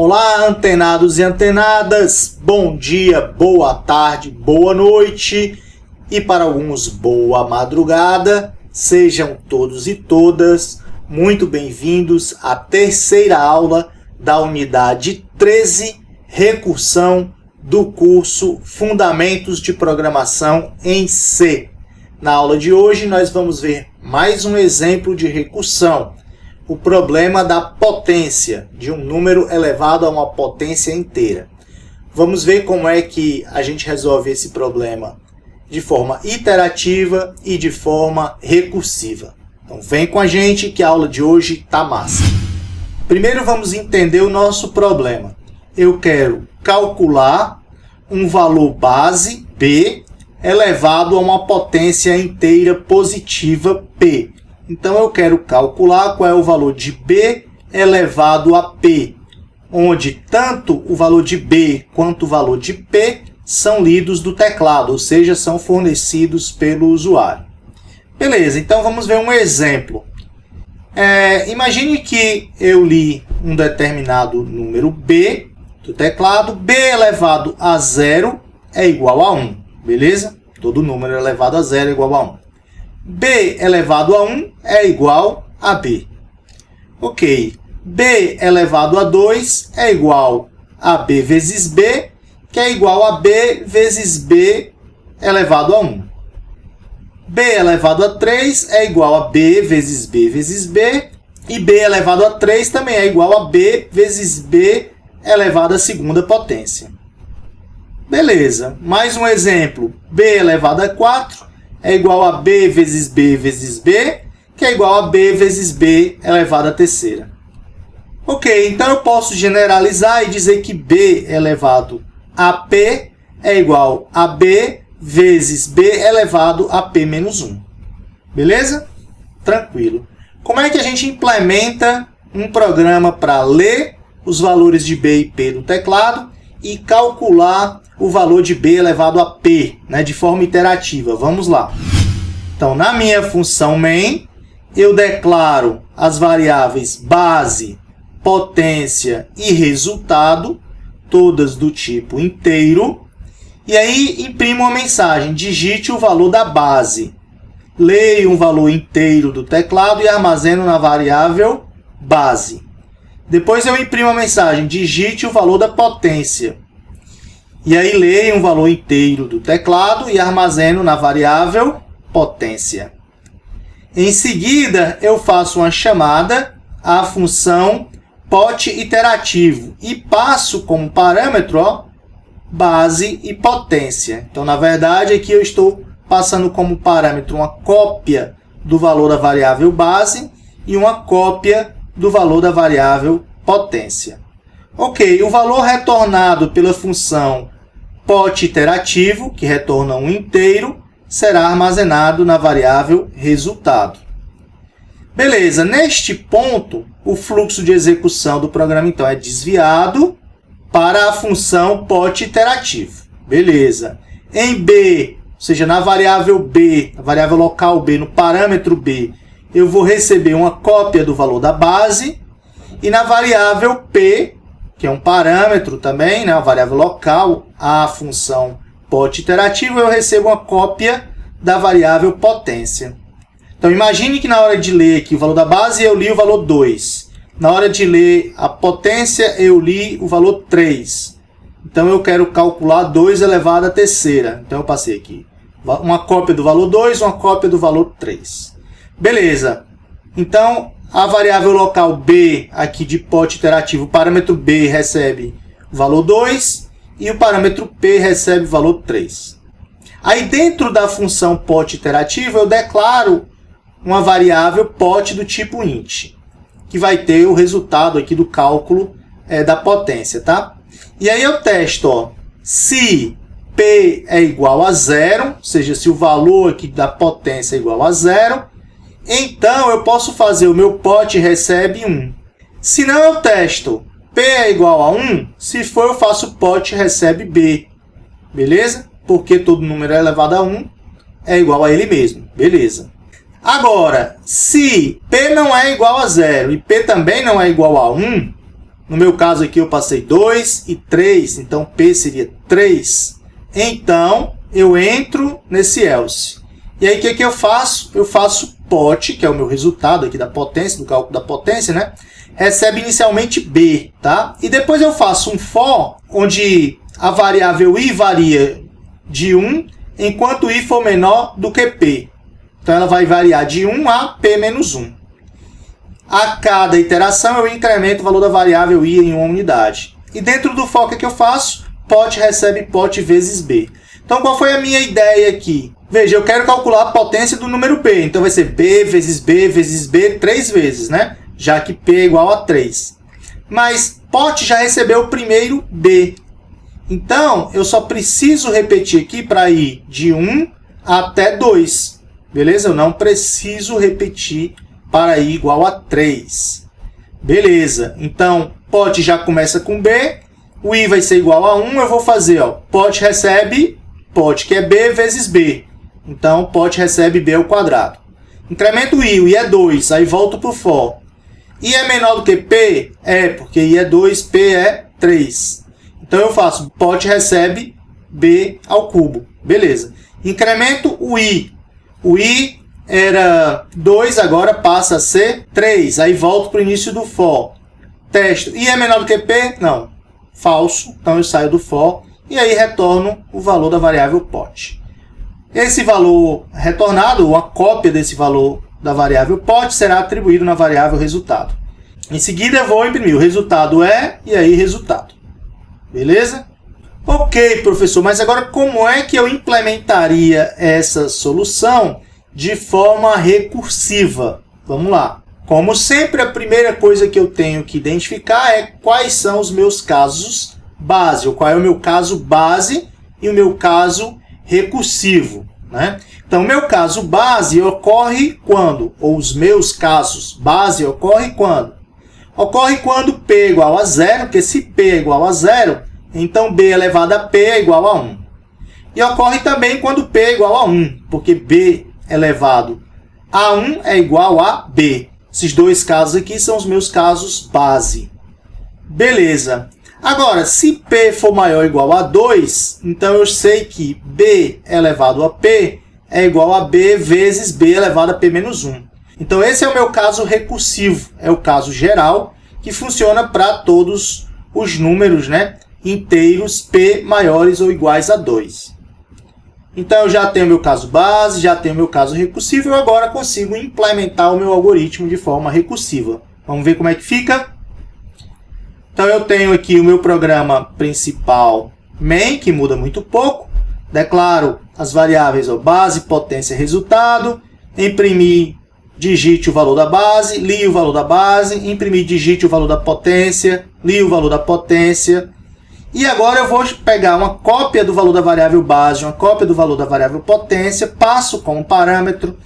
Olá, antenados e antenadas, bom dia, boa tarde, boa noite e para alguns boa madrugada. Sejam todos e todas muito bem-vindos à terceira aula da unidade 13, recursão do curso Fundamentos de Programação em C. Na aula de hoje nós vamos ver mais um exemplo de recursão. O problema da potência de um número elevado a uma potência inteira. Vamos ver como é que a gente resolve esse problema de forma iterativa e de forma recursiva. Então vem com a gente que a aula de hoje tá massa. Primeiro vamos entender o nosso problema. Eu quero calcular um valor base, B, elevado a uma potência inteira positiva, P. Então, eu quero calcular qual é o valor de B elevado a P, onde tanto o valor de B quanto o valor de P são lidos do teclado, ou seja, são fornecidos pelo usuário. Beleza, então vamos ver um exemplo. Imagine que eu li um determinado número B do teclado, B elevado a 0 é igual a 1, beleza? Todo número elevado a 0 é igual a 1. B elevado a 1 é igual a B. Ok. B elevado a 2 é igual a B vezes B, que é igual a B vezes B elevado a 1. B elevado a 3 é igual a B vezes B vezes B, e B elevado a 3 também é igual a B vezes B elevado à segunda potência. Beleza. Mais um exemplo. B elevado a 4 é igual a B vezes B vezes B, que é igual a B vezes B elevado à terceira. Ok, então eu posso generalizar e dizer que B elevado a P é igual a B vezes B elevado a P menos 1. Beleza? Tranquilo. Como é que a gente implementa um programa para ler os valores de B e P do teclado e calcular o valor de B elevado a P, né, de forma iterativa? Vamos lá. Então, na minha função main, eu declaro as variáveis base, potência e resultado, todas do tipo inteiro, e aí imprimo uma mensagem, digite o valor da base. Leio um valor inteiro do teclado e armazeno na variável base. Depois eu imprimo a mensagem, digite o valor da potência. E aí leio um valor inteiro do teclado e armazeno na variável potência. Em seguida, eu faço uma chamada à função pot iterativo e passo como parâmetro base e potência. Então, na verdade, aqui eu estou passando como parâmetro uma cópia do valor da variável base e uma cópia do valor da variável potência. Ok, o valor retornado pela função pot iterativo, que retorna um inteiro, será armazenado na variável resultado. Beleza, neste ponto, o fluxo de execução do programa então é desviado para a função pot iterativo. Beleza. Em B, ou seja, na variável B, a variável local B, no parâmetro B, eu vou receber uma cópia do valor da base, e na variável P, que é um parâmetro também, né, uma variável local, a função pot iterativo, eu recebo uma cópia da variável potência. Então, imagine que na hora de ler aqui o valor da base, eu li o valor 2. Na hora de ler a potência, eu li o valor 3. Então, eu quero calcular 2 elevado à terceira. Então, eu passei aqui uma cópia do valor 2, uma cópia do valor 3. Beleza. Então, a variável local B, aqui de pot iterativo, o parâmetro B recebe o valor 2 e o parâmetro P recebe o valor 3. Aí, dentro da função pot iterativo, eu declaro uma variável pot do tipo int, que vai ter o resultado aqui do cálculo da potência, tá? E aí eu testo, se P é igual a 0, ou seja, se o valor aqui da potência é igual a 0, então eu posso fazer o meu pot recebe 1. Se não, eu testo P é igual a 1, se for eu faço pot recebe B. Beleza? Porque todo número elevado a 1 é igual a ele mesmo. Beleza. Agora, se P não é igual a 0 e P também não é igual a 1, No meu caso aqui eu passei 2 e 3, então P seria 3. Então, eu entro nesse else. E aí, o que eu faço? Eu faço pot, que é o meu resultado aqui da potência, do cálculo da potência, né? Recebe inicialmente B, tá? E depois eu faço um for, onde a variável I varia de 1, enquanto I for menor do que P. Então, ela vai variar de 1 a P menos 1. A cada iteração, eu incremento o valor da variável I em uma unidade. E dentro do for, o que eu faço? Pot recebe pot vezes B. Então, qual foi a minha ideia aqui? Veja, eu quero calcular a potência do número P. Então, vai ser B vezes B vezes B 3 vezes, né? Já que P é igual a 3. Mas pot já recebeu o primeiro B. Então, eu só preciso repetir aqui para ir de 1 até 2. Beleza? Eu não preciso repetir para i igual a 3. Beleza. Então, pot já começa com B. O i vai ser igual a 1. Eu vou fazer, ó, pot recebe pot, que é B vezes B. Então, pot recebe B ao quadrado. Incremento o i é 2. Aí volto para o for. I é menor do que P? É, porque i é 2, P é 3. Então, eu faço pot recebe B ao cubo. Beleza. Incremento o i. O i era 2, agora passa a ser 3. Aí volto para o início do for. Testo. I é menor do que P? Não. Falso. Então eu saio do for. E aí retorno o valor da variável pot. Esse valor retornado, uma cópia desse valor da variável pot, será atribuído na variável resultado. Em seguida eu vou imprimir o resultado e aí resultado. Beleza? Ok, professor, mas agora como é que eu implementaria essa solução de forma recursiva? Vamos lá. Como sempre, a primeira coisa que eu tenho que identificar é quais são os meus casos base, ou qual é o meu caso base e o meu caso recursivo, né? Então, o meu caso base ocorre quando? Ou os meus casos base ocorrem quando? Ocorre quando P é igual a 0, porque se P é igual a 0, então B elevado a P é igual a 1. E ocorre também quando P é igual a 1, porque B elevado a 1 é igual a B. Esses dois casos aqui são os meus casos base. Beleza. Agora, se P for maior ou igual a 2, então eu sei que B elevado a P é igual a B vezes B elevado a P menos 1. Então, esse é o meu caso recursivo. É o caso geral que funciona para todos os números, né, inteiros P maiores ou iguais a 2. Então, eu já tenho meu caso base, já tenho meu caso recursivo, e agora consigo implementar o meu algoritmo de forma recursiva. Vamos ver como é que fica? Então, eu tenho aqui o meu programa principal main, que muda muito pouco. Declaro as variáveis base, potência, resultado. Imprimir, digite o valor da base, li o valor da base. Imprimir, digite o valor da potência, li o valor da potência. E agora eu vou pegar uma cópia do valor da variável base, uma cópia do valor da variável potência, passo como parâmetro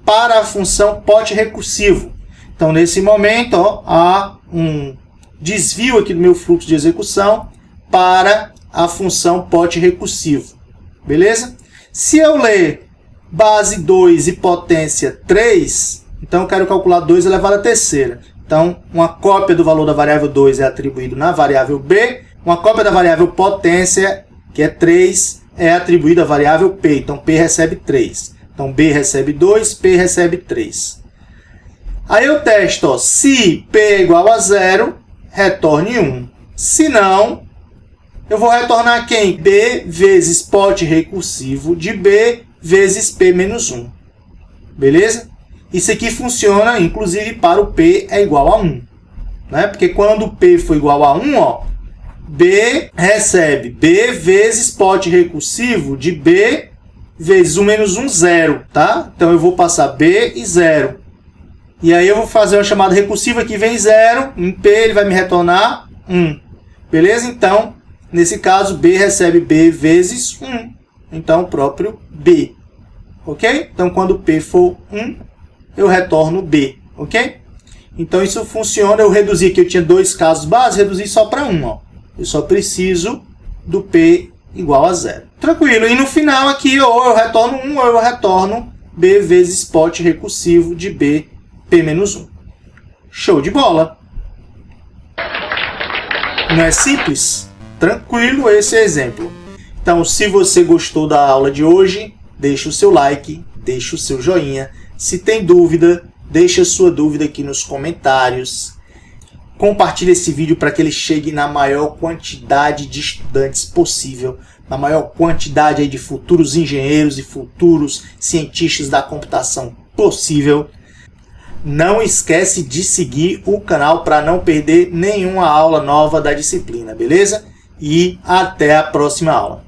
para a função pot recursivo. Então, nesse momento, há um desvio aqui do meu fluxo de execução para a função pot recursivo. Beleza? Se eu ler base 2 e potência 3, então eu quero calcular 2 elevado à terceira. Então, uma cópia do valor da variável 2 é atribuído na variável B, uma cópia da variável potência, que é 3, é atribuída à variável P. Então, P recebe 3. Então, B recebe 2, P recebe 3. Aí eu testo, se P é igual a 0, retorne 1. Se não, eu vou retornar quem? B vezes pot recursivo de B vezes P menos 1. Beleza? Isso aqui funciona, inclusive, para o P é igual a 1. Né? Porque quando o P for igual a 1, ó, B recebe B vezes pot recursivo de B vezes 1 menos 1, 0. Tá? Então, eu vou passar B e 0. E aí eu vou fazer uma chamada recursiva que vem 0, em P ele vai me retornar 1. Beleza? Então, nesse caso, B recebe B vezes 1. Então, o próprio B. Ok? Então, quando P for 1, eu retorno B. Ok? Então, isso funciona. Eu reduzi aqui, eu tinha dois casos base, reduzi só para 1. Ó. Eu só preciso do P igual a 0. Tranquilo. E no final aqui, ou eu retorno 1, ou eu retorno B vezes pot recursivo de B P menos 1. Show de bola! Não é simples? Tranquilo, esse é o exemplo. Então, se você gostou da aula de hoje, deixa o seu like, deixa o seu joinha. Se tem dúvida, deixa a sua dúvida aqui nos comentários. Compartilhe esse vídeo para que ele chegue na maior quantidade de estudantes possível, na maior quantidade aí de futuros engenheiros e futuros cientistas da computação possível. Não esquece de seguir o canal para não perder nenhuma aula nova da disciplina, beleza? E até a próxima aula.